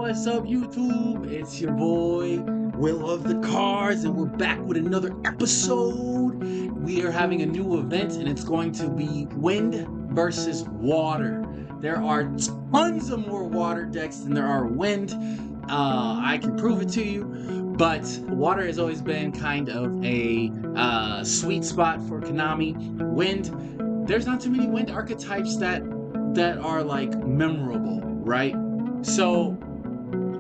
what's up, YouTube? It's your boy, Will of the Cards, and we're back with another episode. We are having a new event, and it's going to be Wind versus Water. There are tons of more water decks than there are wind. I can prove it to you, but water has always been kind of a sweet spot for Konami. Wind, there's not too many wind archetypes that are like memorable, right? So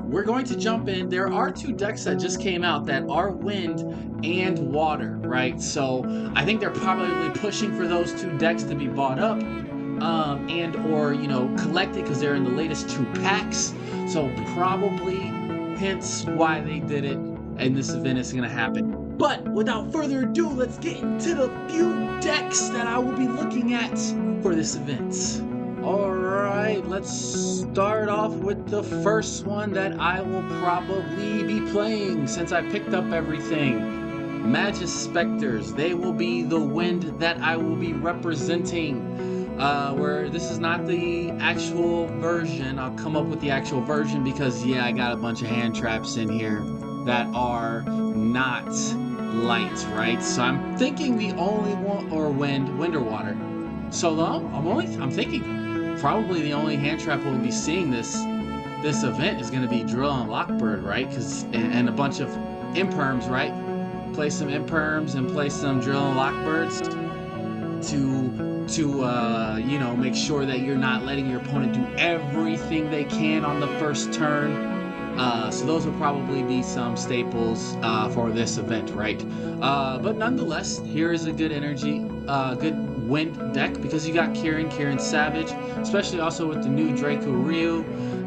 we're going to jump in. There are two decks that just came out that are wind and water, right? So I think they're probably pushing for those two decks to be bought up and or collected because they're in the latest two packs. So probably hence why they did it, and this event is going to happen. But without further ado, let's get into the few decks that I will be looking at for this event. Alright, let's start off with the first one that I will probably be playing since I picked up everything. Magus Specters, they will be the wind that I will be representing. Where this is not the actual version. I'll come up with the actual version because I got a bunch of hand traps in here that are not light, right? So I'm thinking the only one, or wind or water. So I'm thinking probably the only hand trap we'll be seeing this event is going to be Drill and Lockbird, right? And a bunch of imperms, right? Play some imperms and play some Drill and Lockbirds to make sure that you're not letting your opponent do everything they can on the first turn. So those will probably be some staples for this event, right? But nonetheless, here is a good energy, good wind deck because you got Kieran Savage, especially also with the new Draco Ryu,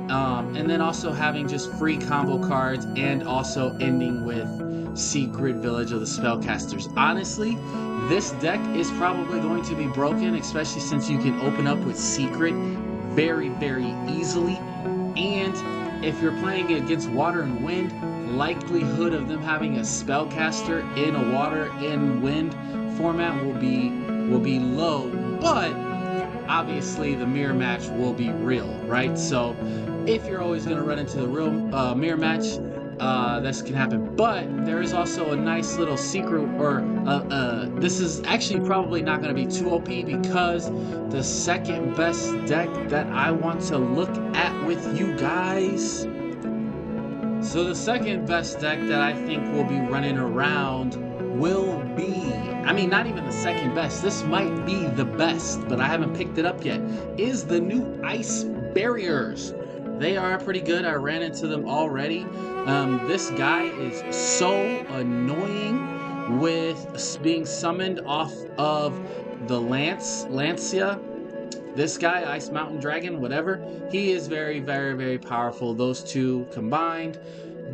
and then also having just free combo cards and also ending with Secret Village of the Spellcasters. Honestly, this deck is probably going to be broken, especially since you can open up with Secret very, very easily. And if you're playing against Water and Wind, likelihood of them having a Spellcaster in a Water and Wind format will be low, but obviously the mirror match will be real, right? So if you're always going to run into the real mirror match, this can happen. But there is also a nice little secret, or this is actually probably not going to be too OP because the second best deck that I want to look at with you guys. So the second best deck that I think will be running around will be, not even the second best, this might be the best, but I haven't picked it up yet, is the new Ice Barriers. They are pretty good. I ran into them already. This guy is so annoying with being summoned off of the Lancia. This guy, Ice Mountain Dragon, whatever, he is very, very, very powerful. Those two combined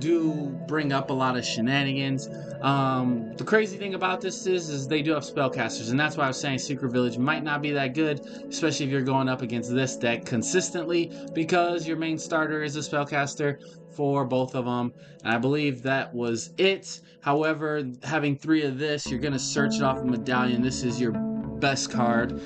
do bring up a lot of shenanigans. The crazy thing about this is they do have spellcasters, and that's why I was saying Secret Village might not be that good, especially if you're going up against this deck consistently, because your main starter is a spellcaster for both of them, and I believe that was it. However, having three of this, you're going to search it off a medallion. This is your best card,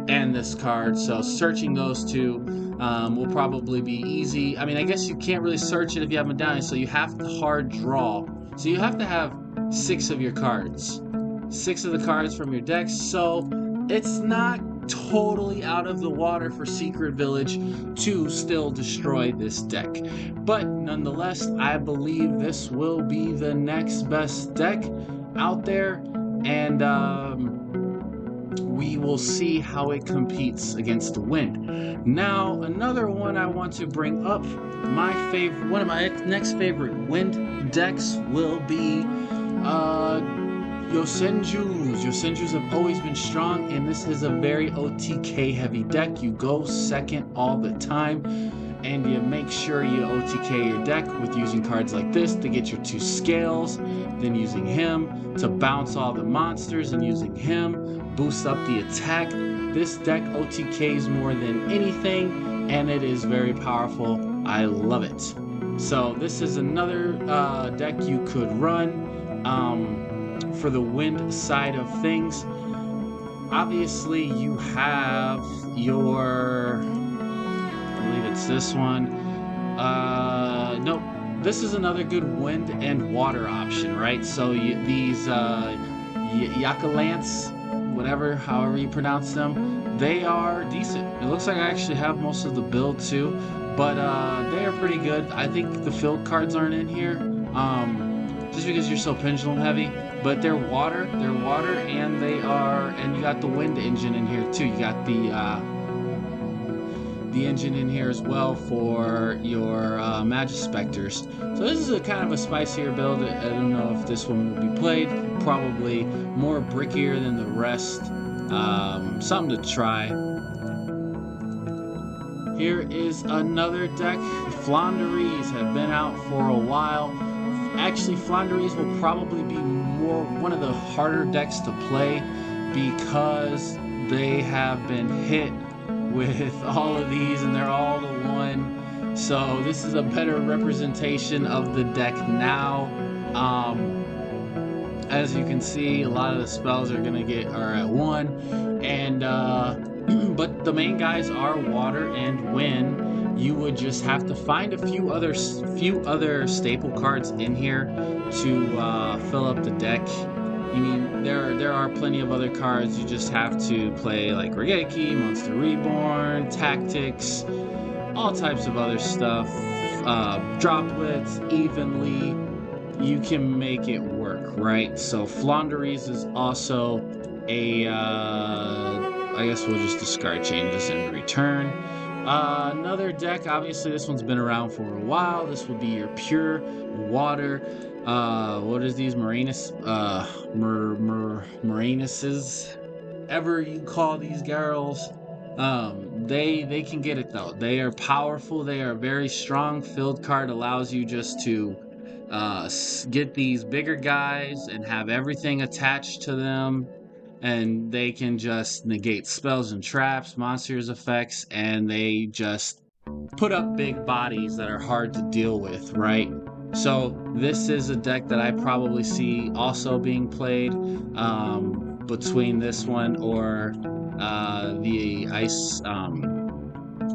and this card, so searching those two will probably be easy. I guess you can't really search it if you have medallions, so you have to hard draw. So you have to have 6 of your cards, 6 of the cards from your deck, so it's not totally out of the water for Secret Village to still destroy this deck. But nonetheless, I believe this will be the next best deck out there, and we will see how it competes against the wind. Now, another one I want to bring up, one of my next favorite wind decks will be Yosenjus. Yosenjus have always been strong, and this is a very OTK heavy deck. You go second all the time, and you make sure you OTK your deck with using cards like this to get your 2 scales, then using him to bounce all the monsters, and using him boost up the attack. This deck OTKs more than anything, and it is very powerful. I love it. So this is another deck you could run for the wind side of things. Obviously you have your, I believe it's this one, Nope. This is another good wind and water option, right? So these Yakalants, whatever, however you pronounce them, they are decent. It looks like I actually have most of the build too, but they are pretty good. I think the field cards aren't in here, just because you're so pendulum heavy. But they're water, and and you got the wind engine in here too. You got the engine in here as well for your Magispectors. So this is a kind of a spicier build. I don't know if this one will be played. Probably more brickier than the rest. Something to try. Here is another deck. Flanderies have been out for a while. Actually, Flanderies will probably be one of the harder decks to play because they have been hit with all of these and they're all the one. So this is a better representation of the deck now. As you can see, a lot of the spells are at 1, and but the main guys are water and wind. You would just have to find a few other staple cards in here to fill up the deck. I mean, there are plenty of other cards. You just have to play like Regeki, Monster Reborn, Tactics, all types of other stuff. Droplets, evenly. You can make it work, right? So Flanderies is also a, I guess we'll just discard changes and return. Another deck, obviously this one's been around for a while. This will be your pure water. What is these Moranis? Moranuses? Ever you call these girls. They can get it though. They are powerful. They are very strong. Field card allows you just to get these bigger guys and have everything attached to them, and they can just negate spells and traps, monsters effects, and they just put up big bodies that are hard to deal with, right? So this is a deck that I probably see also being played between this one or the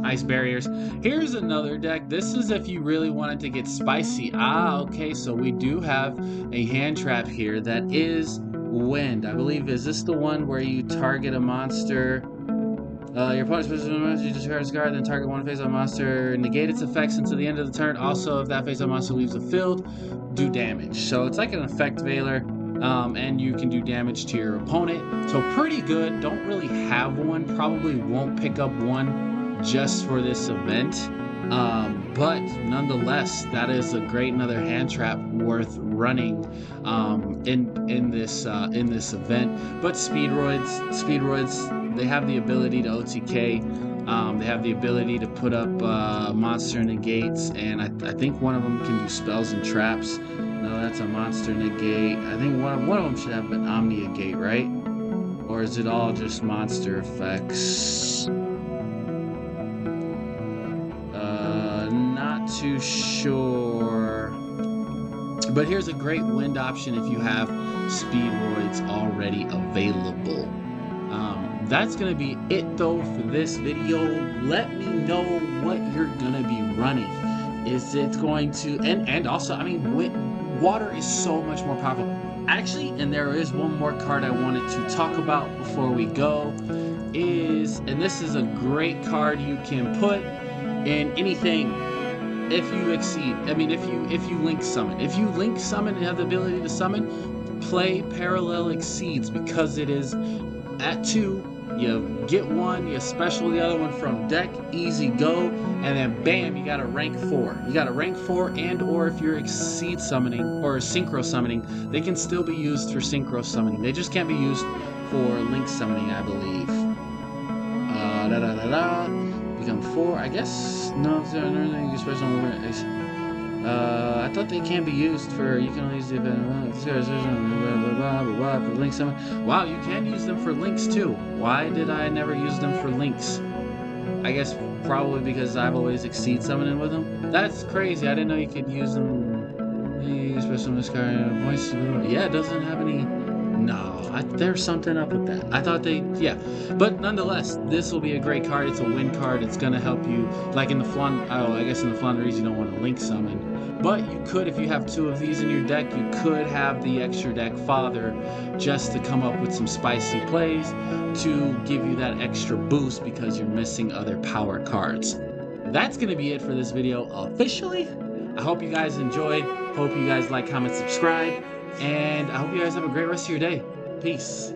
ice barriers. Here's another deck. This is if you really wanted to get spicy. Okay, so we do have a hand trap here that is wind. I believe, is this the one where you target a monster? Your opponent's position monster, you discard its card, then target one face-up monster, negate its effects until the end of the turn. Also, if that face-up monster leaves the field, do damage. So it's like an effect veiler. And you can do damage to your opponent. So pretty good. Don't really have one. Probably won't pick up one just for this event. But nonetheless, that is a great another hand trap worth running in this event. But speedroids, they have the ability to OTK. They have the ability to put up monster negates, and I think one of them can do spells and traps. No, that's a monster negate. I think one of them should have an Omnia Gate, right? Or is it all just monster effects? Not too sure. But here's a great wind option if you have speedroids already available. That's going to be it though for this video. Let me know what you're going to be running. Is it going to, and also, I mean, water is so much more powerful. Actually, and there is one more card I wanted to talk about before we go, and this is a great card you can put in anything if you exceed. I mean, if you link summon. If you link summon and have the ability to summon, play Parallel Exceeds, because it is at 2. You get one, you special the other one from deck, easy go, and then bam, you got a rank 4. You got a rank 4, and or if you're exceed summoning or synchro summoning, they can still be used for synchro summoning. They just can't be used for link summoning, I believe. Become 4, I guess. No, is there another thing you special movement? I thought they can be used for, you can only use the for link summon. Wow, you can use them for links too. Why did I never use them for links? I guess probably because I've always exceed summoning with them. That's crazy. I didn't know you could use them. Special this card points. Yeah, it doesn't have any No, there's something up with that. I thought yeah. But nonetheless, this will be a great card. It's a win card. It's going to help you, like in the I guess in the Flanders, you don't want to link summon. But you could, if you have 2 of these in your deck, you could have the extra deck Father just to come up with some spicy plays to give you that extra boost because you're missing other power cards. That's going to be it for this video officially. I hope you guys enjoyed. Hope you guys like, comment, subscribe. And I hope you guys have a great rest of your day. Peace.